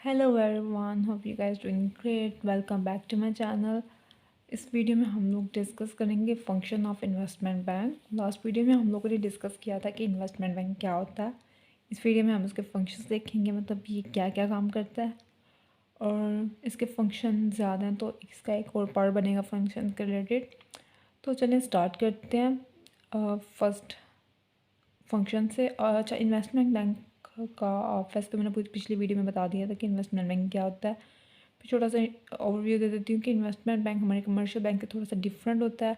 Hello everyone, hope you guys doing great. Welcome back to my channel. इस video में हम लोग discuss करेंगे function of investment bank. Last video में हम लोगों ने डिस्कस किया था कि इन्वेस्टमेंट बैंक क्या होता है। इस वीडियो में हम उसके फंक्शंस देखेंगे, मतलब ये क्या क्या काम करता है और इसके फंक्शन ज़्यादा हैं तो इसका एक और पार्ट बनेगा फंक्शन के रिलेटेड। तो चलिए स्टार्ट करते हैं फर्स्ट फंक्शन से। अच्छा, इन्वेस्टमेंट बैंक का ऑफिस तो मैंने पिछली वीडियो में बता दिया था कि इन्वेस्टमेंट बैंक क्या होता है। फिर छोटा सा ओवरव्यू दे देती हूँ कि इन्वेस्टमेंट बैंक हमारे कमर्शियल बैंक से थोड़ा सा डिफरेंट होता है।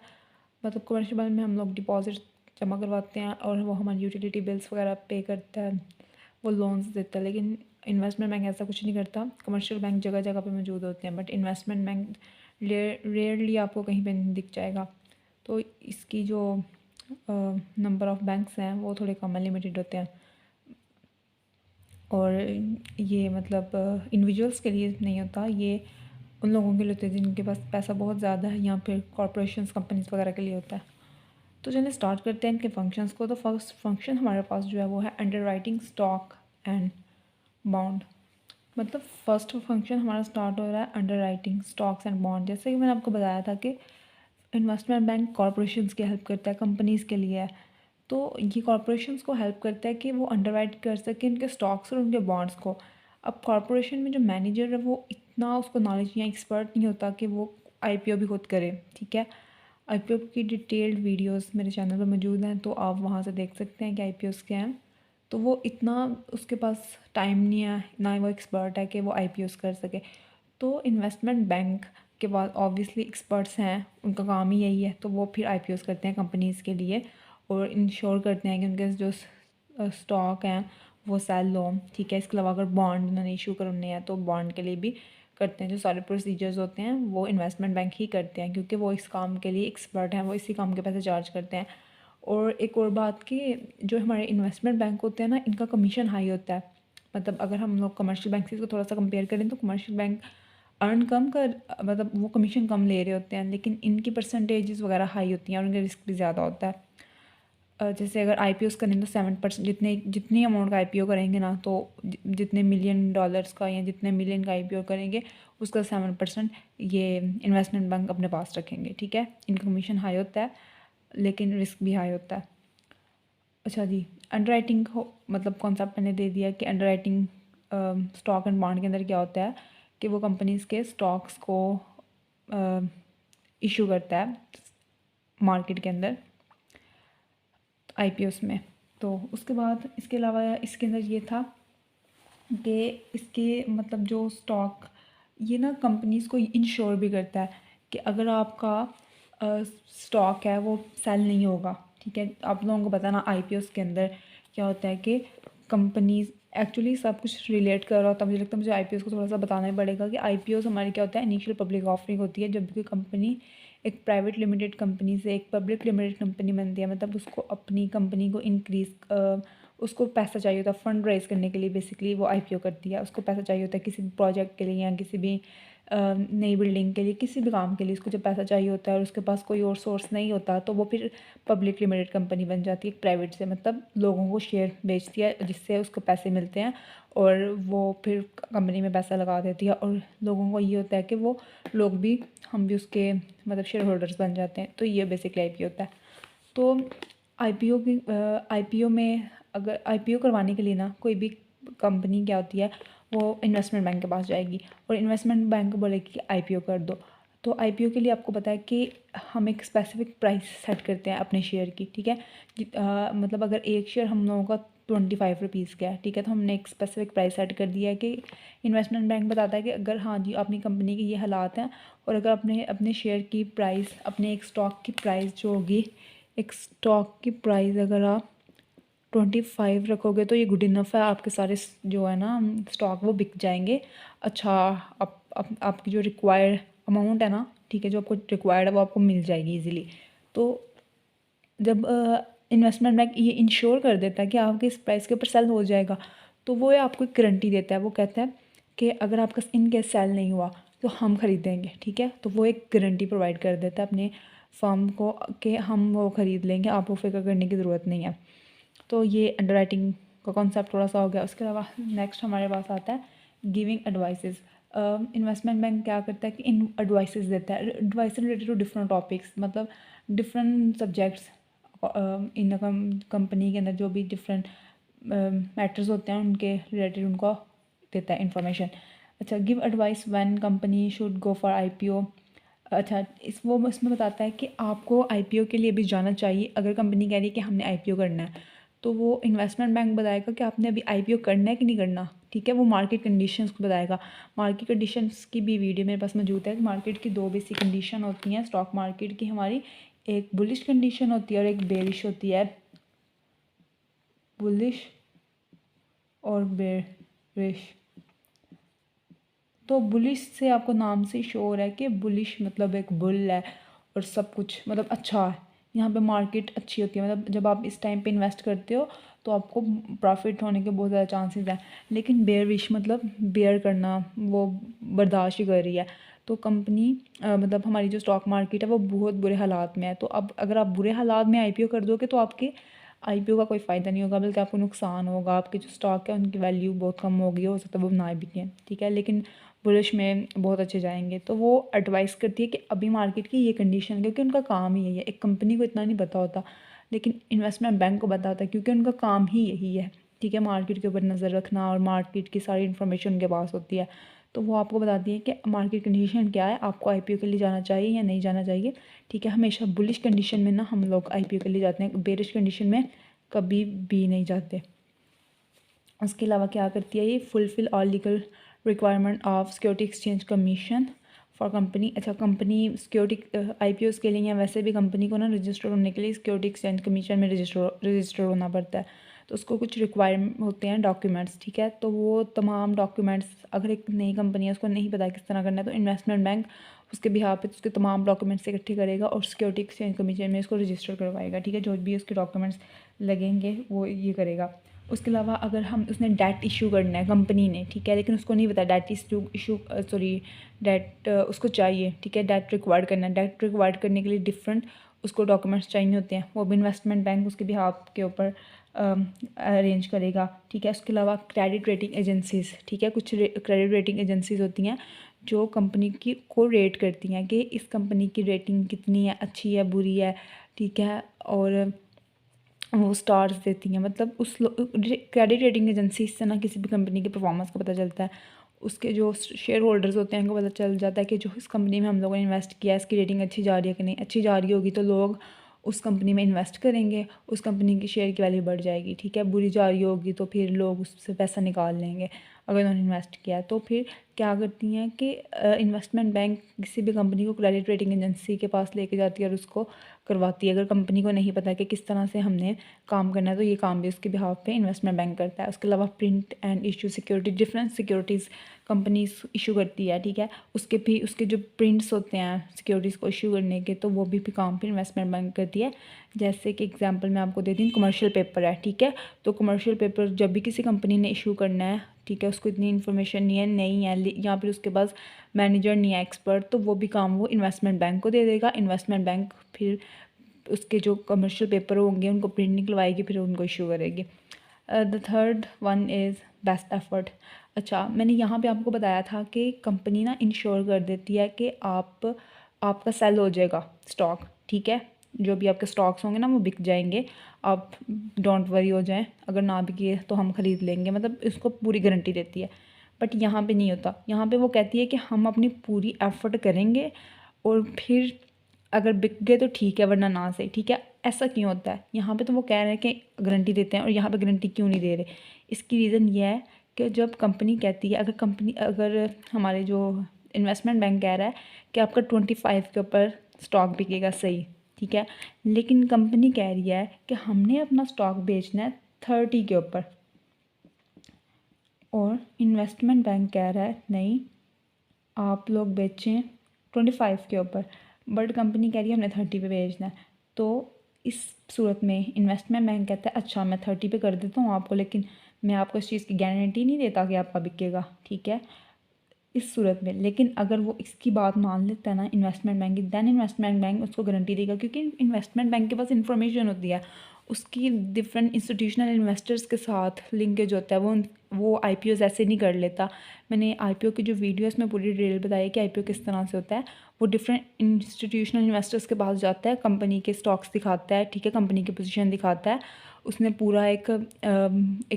मतलब कमर्शियल बैंक में हम लोग डिपॉजिट जमा करवाते हैं और वो हमारी यूटिलिटी बिल्स वगैरह पे करता है, वो लोन्स देता है। लेकिन इन्वेस्टमेंट बैंक ऐसा कुछ नहीं करता। कमर्शियल बैंक जगह जगह पे मौजूद होते हैं, बट इन्वेस्टमेंट बैंक रेयरली आपको कहीं पे नहीं दिख जाएगा। तो इसकी जो नंबर ऑफ़ बैंक्स हैं वो थोड़े कम लिमिटेड होते हैं। और ये मतलब इंडिविजुअल्स के लिए नहीं होता, ये उन लोगों के लिए होते हैं जिनके पास पैसा बहुत ज़्यादा है, या फिर कॉरपोरेशंस कंपनीज वगैरह के लिए होता है। तो चलिए स्टार्ट करते हैं इनके फंक्शंस को। तो फर्स्ट फंक्शन हमारे पास जो है वो है under writing stock and bond. मतलब फर्स्ट फंक्शन हमारा स्टार्ट हो रहा है under writing stocks and bond. जैसे कि मैंने आपको बताया था कि इन्वेस्टमेंट बैंक कॉरपोरेशंस की हेल्प करता है, कंपनीज़ के लिए है। तो ये कॉरपोरेशंस को हेल्प करता है कि वो अंडरराइट कर सके उनके स्टॉक्स और उनके बॉन्ड्स को। अब कॉरपोरेशन में जो मैनेजर है वो इतना उसको नॉलेज या एक्सपर्ट नहीं होता कि वो आईपीओ भी खुद करे, ठीक है। आईपीओ की डिटेल्ड वीडियोस मेरे चैनल पर मौजूद हैं, तो आप वहाँ से देख सकते हैं कि आईपीओस क्या हैं। तो वो इतना उसके पास टाइम नहीं है, ना ही वो एक्सपर्ट है कि वो आईपीओस कर सके। तो इन्वेस्टमेंट बैंक के पास ऑब्वियसली एक्सपर्ट्स हैं, उनका काम ही यही है। तो वो फिर आईपीओस करते हैं कंपनीज़ के लिए और इंश्योर करते हैं कि उनके जो स्टॉक हैं वो सेल हो, ठीक है। इसके अलावा अगर बॉन्ड उन्होंने इशू करने हैं तो बॉन्ड के लिए भी करते हैं। जो सारे प्रोसीजर्स होते हैं वो इन्वेस्टमेंट बैंक ही करते हैं, क्योंकि वो इस काम के लिए एक्सपर्ट हैं, वो इसी काम के पैसे चार्ज करते हैं। और एक और बात कि जो हमारे इन्वेस्टमेंट बैंक होते हैं ना, इनका कमीशन हाई होता है। मतलब अगर हम लोग कमर्शियल बैंक से इसको थोड़ा सा कंपेयर करें तो कमर्शियल बैंक अर्न कम कर, मतलब वो कमीशन कम ले रहे होते हैं, लेकिन इनकी परसेंटेजेस वगैरह हाई होती हैं और उनका रिस्क भी ज़्यादा होता है। जैसे अगर आईपीओ करें तो 7%, जितनी अमाउंट का आईपीओ करेंगे ना, तो जितने मिलियन डॉलर्स का या जितने मिलियन का आईपीओ करेंगे उसका 7% ये इन्वेस्टमेंट बैंक अपने पास रखेंगे, ठीक है। इनका कमीशन हाई होता है लेकिन रिस्क भी हाई होता है। अच्छा जी, अंडर राइटिंग हो मतलब कॉन्सेप्ट मैंने दे दिया कि under writing stock and bond के अंदर क्या होता है कि वो कंपनीज़ के स्टॉक्स को इशू करता है मार्केट के अंदर आईपीओस में। तो उसके बाद इसके अलावा इसके अंदर ये था कि इसके मतलब जो स्टॉक ये ना कंपनीज़ को इंश्योर भी करता है कि अगर आपका स्टॉक है वो सेल नहीं होगा, ठीक है। आप लोगों को पता ना आईपीओस के अंदर क्या होता है कि कंपनीज एक्चुअली सब कुछ रिलेट कर रहा होता है। मुझे लगता है मुझे आईपीओस को थोड़ा सा बताना ही पड़ेगा कि आईपीओस हमारी क्या होता है। इनिशियल पब्लिक ऑफरिंग होती है जब भी कंपनी एक प्राइवेट लिमिटेड कंपनी से एक पब्लिक लिमिटेड कंपनी बनती है, मतलब उसको अपनी कंपनी को इंक्रीज़, उसको पैसा चाहिए होता है फंड रेज करने के लिए। बेसिकली वो आईपीओ करती है, उसको पैसा चाहिए होता है किसी भी प्रोजेक्ट के लिए या किसी भी नई बिल्डिंग के लिए, किसी भी काम के लिए उसको जब पैसा चाहिए होता है और उसके पास कोई और सोर्स नहीं होता तो वो फिर पब्लिक लिमिटेड कंपनी बन जाती है प्राइवेट से। मतलब लोगों को शेयर बेचती है जिससे उसको पैसे मिलते हैं और वो फिर कंपनी में पैसा लगा देती है, और लोगों को ये होता है कि वो लोग भी, हम भी उसके मतलब शेयर होल्डर्स बन जाते हैं। तो ये बेसिकली आईपीओ होता है। तो आईपीओ में अगर आईपीओ करवाने के लिए ना कोई भी कंपनी क्या होती है वो इन्वेस्टमेंट बैंक के पास जाएगी और इन्वेस्टमेंट बैंक बोलेगी कि आईपीओ कर दो। तो आईपीओ के लिए आपको पता है कि हम एक स्पेसिफिक प्राइस सेट करते हैं अपने शेयर की, ठीक है। मतलब अगर एक शेयर हम लोगों का 25 रुपीज़ का है, ठीक है, तो हमने एक स्पेसिफिक प्राइस सेट कर दिया है कि इन्वेस्टमेंट बैंक बताता है कि अगर हाँ जी अपनी कंपनी के ये हालात हैं और अगर अपने अपने शेयर की प्राइस, अपने एक स्टॉक की प्राइस जो होगी, एक स्टॉक की प्राइस अगर आप 25 रखोगे तो ये गुड इनफ है, आपके सारे जो है ना स्टॉक वो बिक जाएंगे। अच्छा, आपकी जो रिक्वायर्ड अमाउंट है ना, ठीक है, जो आपको रिक्वायर्ड है वो आपको मिल जाएगी इजीली। तो जब इन्वेस्टमेंट बैंक ये इंश्योर कर देता है कि आपके इस प्राइस के ऊपर सेल हो जाएगा, तो वो आपको एक गारंटी देता है। वो कहता है कि अगर आपका इन केस सेल नहीं हुआ तो हम ख़रीदेंगे, ठीक है। तो वो एक गारंटी प्रोवाइड कर देता है अपने फर्म को कि हम वो ख़रीद लेंगे, आपको फिक्र करने की ज़रूरत नहीं है। तो ये अंडर राइटिंग का कॉन्सेप्ट थोड़ा सा हो गया। उसके अलावा नेक्स्ट हमारे पास आता है गिविंग एडवाइसेस। इन्वेस्टमेंट बैंक क्या करता है कि इन एडवाइसेस देता है, advice related to different topics, मतलब डिफरेंट सब्जेक्ट्स इन कंपनी के अंदर जो भी डिफरेंट मैटर्स होते हैं उनके रिलेटेड उनको देता है इंफॉर्मेशन। अच्छा, give advice when company should go for IPO. अच्छा, इसमें बताता है कि आपको आईपीओ के लिए भी जाना चाहिए। अगर कंपनी कह रही है कि हमने आईपीओ करना है, तो वो इन्वेस्टमेंट बैंक बताएगा कि आपने अभी आईपीओ करना है कि नहीं करना, ठीक है। वो मार्केट कंडीशंस को बताएगा। मार्केट कंडीशंस की भी वीडियो मेरे पास मौजूद है। मार्केट की दो बेसिक कंडीशन होती हैं स्टॉक मार्केट की हमारी, एक बुलिश कंडीशन होती है और एक बेरिश होती है। बुलिश और बेरिश। तो बुलिश से आपको नाम से शो हो रहा है कि बुलिश मतलब एक बुल है और सब कुछ मतलब अच्छा है, यहाँ पे मार्केट अच्छी होती है, मतलब जब आप इस टाइम पे इन्वेस्ट करते हो तो आपको प्रॉफिट होने के बहुत ज़्यादा चांसेस हैं। लेकिन बेयरिश मतलब बेयर करना, वो बर्दाश्त ही कर रही है। तो कंपनी मतलब हमारी जो स्टॉक मार्केट है वो बहुत बुरे हालात में है। तो अब अगर आप बुरे हालात में आईपीओ कर दोगे तो आपके आईपीओ का कोई फ़ायदा नहीं होगा, बल्कि आपको नुकसान होगा। आपके जो स्टॉक है उनकी वैल्यू बहुत कम होगी, हो सकता है वो ना बिकें, ठीक है। लेकिन बुलिश में बहुत अच्छे जाएंगे। तो वो एडवाइस करती है कि अभी मार्केट की ये कंडीशन है, क्योंकि उनका काम ही यही है। एक कंपनी को इतना नहीं पता होता, लेकिन इन्वेस्टमेंट बैंक को पता होता है, क्योंकि उनका काम ही यही है, ठीक है। मार्केट के ऊपर नज़र रखना और मार्केट की सारी इन्फॉर्मेशन उनके पास होती है। तो वो आपको बताती है कि मार्केट कंडीशन क्या है, आपको आईपीओ के लिए जाना चाहिए या नहीं जाना चाहिए, ठीक है। हमेशा बुलिश कंडीशन में ना हम लोग आईपीओ के लिए जाते हैं, बेरिश कंडीशन में कभी भी नहीं जाते। उसके अलावा क्या करती है ये, fulfil all legal requirement of security exchange commission for company. अच्छा, कंपनी सिक्योरिटी आईपीओ के लिए या वैसे भी कंपनी को ना रजिस्टर होने के लिए सिक्योरिटी एक्सचेंज कमीशन में रजिस्टर होना पड़ता है। तो उसको कुछ रिक्वायरमेंट होते हैं डॉक्यूमेंट्स, ठीक है। तो वो तमाम डॉक्यूमेंट्स, अगर एक नई कंपनी है उसको नहीं पता किस तरह करना है, तो इन्वेस्टमेंट बैंक उसके बिहाफ पे उसके तमाम डॉक्यूमेंट्स इकट्ठे करेगा और सिक्योरिटी एक्सचेंज कमीशन में इसको रजिस्टर करवाएगा, ठीक है। जो भी उसके डॉक्यूमेंट्स लगेंगे वो ये करेगा। उसके अलावा अगर हम उसने डेट इशू करना है कंपनी ने, ठीक है, लेकिन उसको नहीं पता डेट इशू सॉरी डेट उसको चाहिए, ठीक है। डेट रिक्वायर्ड करना है, डेट रिक्वायर्ड करने के लिए डिफरेंट उसको डॉक्यूमेंट्स चाहिए होते हैं, वो भी इन्वेस्टमेंट बैंक उसके बिहाफ के ऊपर अरेंज करेगा, ठीक है। उसके अलावा क्रेडिट रेटिंग एजेंसीज़, ठीक है, कुछ क्रेडिट रेटिंग एजेंसीज़ होती हैं जो कंपनी की को रेट करती हैं कि इस कंपनी की रेटिंग कितनी है, अच्छी है, बुरी है, ठीक है। और वो स्टार्स देती हैं, मतलब उस क्रेडिट रेटिंग एजेंसी से ना किसी भी कंपनी के परफॉर्मेंस का पता चलता है। उसके जो शेयर होल्डर्स होते हैं उनको पता चल जाता है कि जो इस कंपनी में हम लोगों ने इन्वेस्ट किया है इसकी रेटिंग अच्छी जा रही है कि नहीं। अच्छी जा रही होगी तो लोग उस कंपनी में इन्वेस्ट करेंगे, उस कंपनी की शेयर की वैल्यू बढ़ जाएगी, ठीक है। बुरी जा रही होगी तो फिर लोग उससे पैसा निकाल लेंगे अगर उन्होंने इन्वेस्ट किया। तो फिर क्या करती हैं कि इन्वेस्टमेंट बैंक किसी भी कंपनी को क्रेडिट रेटिंग एजेंसी के पास लेके जाती है और उसको करवाती है। अगर कंपनी को नहीं पता कि किस तरह से हमने काम करना है तो ये काम भी उसके बिहाफ पे इन्वेस्टमेंट बैंक करता है। उसके अलावा print and issue security, different securities companies issue करती है, ठीक है। उसके जो प्रिंट्स होते हैं सिक्योरिटीज़ को इशू करने के, तो वो भी काम फिर इन्वेस्टमेंट बैंक करती है। जैसे कि एग्जांपल मैं आपको देती हूँ, कमर्शियल पेपर है, ठीक है। तो कमर्शियल पेपर जब भी किसी कंपनी ने इशू करना है, ठीक है, उसको इतनी इन्फॉर्मेशन नहीं है या फिर उसके पास मैनेजर नहीं है एक्सपर्ट, तो वो भी काम वो इन्वेस्टमेंट बैंक को दे देगा। इन्वेस्टमेंट बैंक फिर उसके जो कमर्शियल पेपर होंगे उनको प्रिंट निकलवाएगी, फिर उनको इशू करेगी। The third one is best effort. अच्छा, मैंने यहाँ पे आपको बताया था कि कंपनी ना इंश्योर कर देती है कि आपका सेल हो जाएगा स्टॉक, ठीक है। जो भी आपके स्टॉक्स होंगे ना वो बिक जाएंगे, आप डोंट वरी हो जाएं, अगर ना बिके तो हम ख़रीद लेंगे, मतलब इसको पूरी गारंटी देती है। बट यहाँ पे नहीं होता, यहाँ पे वो कहती है कि हम अपनी पूरी एफर्ट करेंगे और फिर अगर बिक गए तो ठीक है, वरना ना सही, ठीक है। ऐसा क्यों होता है यहाँ पे, तो वो कह रहे हैं कि गारंटी देते हैं, और यहाँ पे गारंटी क्यों नहीं दे रहे। इसकी रीज़न ये है कि जब कंपनी कहती है, अगर हमारे जो इन्वेस्टमेंट बैंक कह रहा है कि आपका 25 के ऊपर स्टॉक बिकेगा, सही, ठीक है। लेकिन कंपनी कह रही है कि हमने अपना स्टॉक बेचना है 30 के ऊपर, और इन्वेस्टमेंट बैंक कह रहा है नहीं, आप लोग बेचें 25 के ऊपर, बट कंपनी कह रही है हमने 30 पे बेचना है। तो इस सूरत में इन्वेस्टमेंट बैंक कहता है अच्छा मैं 30 पे कर देता हूँ आपको, लेकिन मैं आपको इस चीज़ की गारंटी नहीं देता कि आपका बिकेगा, ठीक है। इस सूरत में लेकिन अगर वो इसकी बात मान लेता है ना इन्वेस्टमेंट बैंक की, दैन इन्वेस्टमेंट बैंक उसको गारंटी देगा, क्योंकि इन्वेस्टमेंट बैंक के पास इंफॉर्मेशन होती है, उसकी डिफरेंट इंस्टीट्यूशनल इन्वेस्टर्स के साथ लिंकेज होता है, वो वो IPOs ऐसे नहीं कर लेता। मैंने IPO की जो वीडियोस में पूरी डिटेल बताई कि IPO किस तरह से होता है। वो डिफरेंट इंस्टीट्यूशनल इन्वेस्टर्स के पास जाता है, कंपनी के स्टॉक्स दिखाता है, ठीक है, कंपनी की पोजीशन दिखाता है। उसने पूरा एक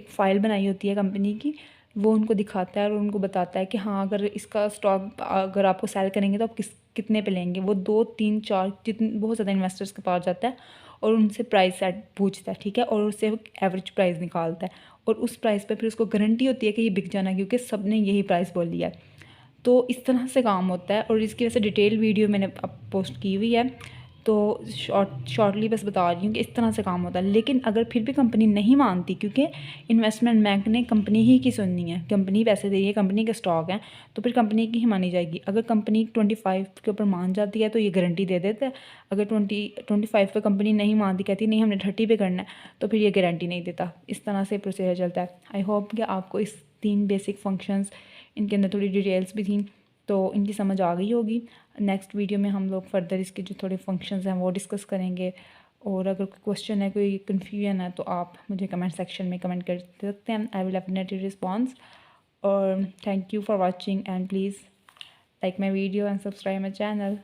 फ़ाइल बनाई होती है कंपनी की, वो उनको दिखाता है और उनको बताता है कि हाँ, अगर इसका स्टॉक अगर आपको सेल करेंगे तो आप कितने पे लेंगे। वो 2 3 4 जितने बहुत ज़्यादा इन्वेस्टर्स के पास जाता है और उनसे प्राइस सेट पूछता है, ठीक है, और उससे एवरेज प्राइस निकालता है और उस प्राइस पे फिर उसको गारंटी होती है कि ये बिक जाना, क्योंकि सब ने यही प्राइस बोल लिया है। तो इस तरह से काम होता है और इसकी वजह से डिटेल वीडियो मैंने अब पोस्ट की हुई है, तो शॉर्टली बस बता रही हूँ कि इस तरह से काम होता है। लेकिन अगर फिर भी कंपनी नहीं मानती, क्योंकि इन्वेस्टमेंट बैंक ने कंपनी ही की सुननी है, कंपनी पैसे दे रही है, कंपनी के स्टॉक हैं, तो फिर कंपनी की ही मानी जाएगी। अगर कंपनी 25 के ऊपर मान जाती है तो ये गारंटी दे देता है। अगर 25 पे कंपनी नहीं मानती, कहती नहीं हमने 30 पे करना है, तो फिर ये गारंटी नहीं देता। इस तरह से प्रोसीजर चलता है। आई होप कि आपको इस 3 बेसिक फंक्शंस, इनके अंदर थोड़ी डिटेल्स भी थी, तो इनकी समझ आ गई होगी। नेक्स्ट वीडियो में हम लोग फर्दर इसके जो थोड़े फंक्शंस हैं वो डिस्कस करेंगे। और अगर कोई क्वेश्चन है, कोई कन्फ्यूजन है, तो आप मुझे कमेंट सेक्शन में कमेंट कर सकते हैं। I will definitely response. और thank you for watching and please like my video and subscribe my channel.